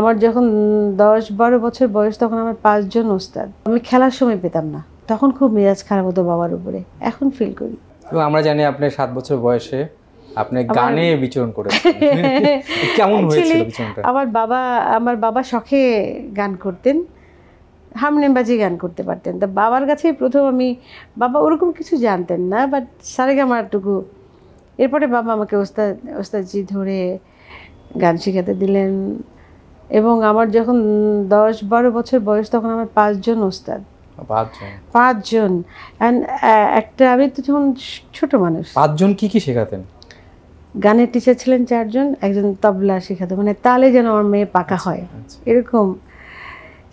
আমার যখন ১০-১২ বছর বয়স তখন আমার ৫ জন ওস্তাদ। আমি খেলার সময় পেতাম না। তখন খুব মেজাজ খারাপ হতো বাবার উপরে। এখন ফিল করি। এবং আমরা জানি আপনি ৭ বছর বয়সে আপনি গানে বিচরণ করেছেন। কেমন হয়েছিল বিচরণটা? আমার বাবা শখে গান করতেন। হারমোনিয়াম বাজিয়ে গান করতে পারতেন। তা বাবার কাছেই প্রথম বাবা ওরকম কিছু জানতেন না, বাট সারেগামাটুকু। এরপরে বাবা আমাকে ওস্তাদজি ধরে গান শেখাতে দিলেন। এবং আমার যখন ১০-১২ বছর বয়স তখন আমার ৫ জন ওস্তাদ। ৫ জন। অ্যান্ড আমি তো যখন ছোট মানুষ। ৫ জন কি শেখাতেন? গানের টিচার ছিলেন ৪ জন, একজন তবলা শেখাতো, মানে তালে যেন আমার মেয়ে পাকা হয় এরকম।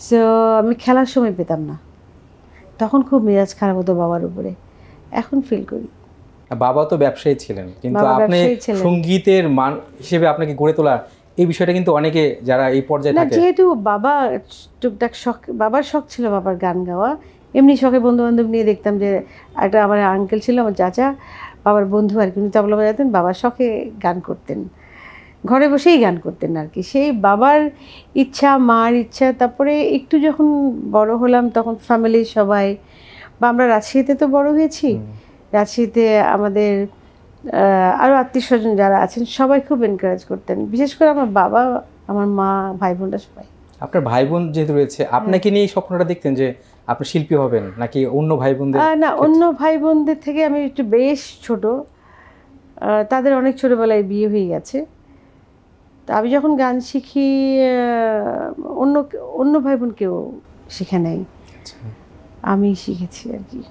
সো আমি খেলার সময় পেতাম না। তখন খুব মেজাজ খারাপ হতো বাবার উপরে। এখন ফিল করি। বাবা তো ব্যবসায়ী ছিলেন, কিন্তু আপনি সঙ্গীতের মান হিসেবে আপনাকে গড়ে তোলা এই বিষয়টা কিন্তু অনেকে যারা এই পর্যায়ে থাকে। যেহেতু বাবা টুকটাক শখ, বাবার শখ ছিল বাবার গান গাওয়া। এমনি শখে বন্ধু বান্ধব নিয়ে দেখতাম যে একটা আমার আঙ্কেল ছিল, আমার চাচা, বাবার বন্ধু আর কি, উনি তবলা বাজাতেন, বাবার শখে গান করতেন, ঘরে বসেই গান করতেন আর কি। সেই বাবার ইচ্ছা, মার ইচ্ছা। তারপরে একটু যখন বড় হলাম তখন ফ্যামিলির সবাই, বা আমরা রাজশাহীতে তো বড় হয়েছি, রাজশাহীতে আমাদের আরও আত্মীয় স্বজন যারা আছেন সবাই খুব এনকারেজ করতেন, বিশেষ করে আমার বাবা, আমার মা, ভাই বোনরা সবাই। আপনার ভাই বোন যেহেতু রয়েছে, আপনাকে নিয়ে স্বপ্নটা দেখতেন যে আপনি শিল্পী হবেন, নাকি অন্য ভাই বোনদের? না, অন্য ভাই বোনদের থেকে আমি একটু বেশ ছোট, তাদের অনেক ছোটোবেলায় বিয়ে হয়ে গেছে। তা আমি যখন গান শিখি অন্য ভাই বোন কেউ শিখে নাই, আমি শিখেছি আর কি।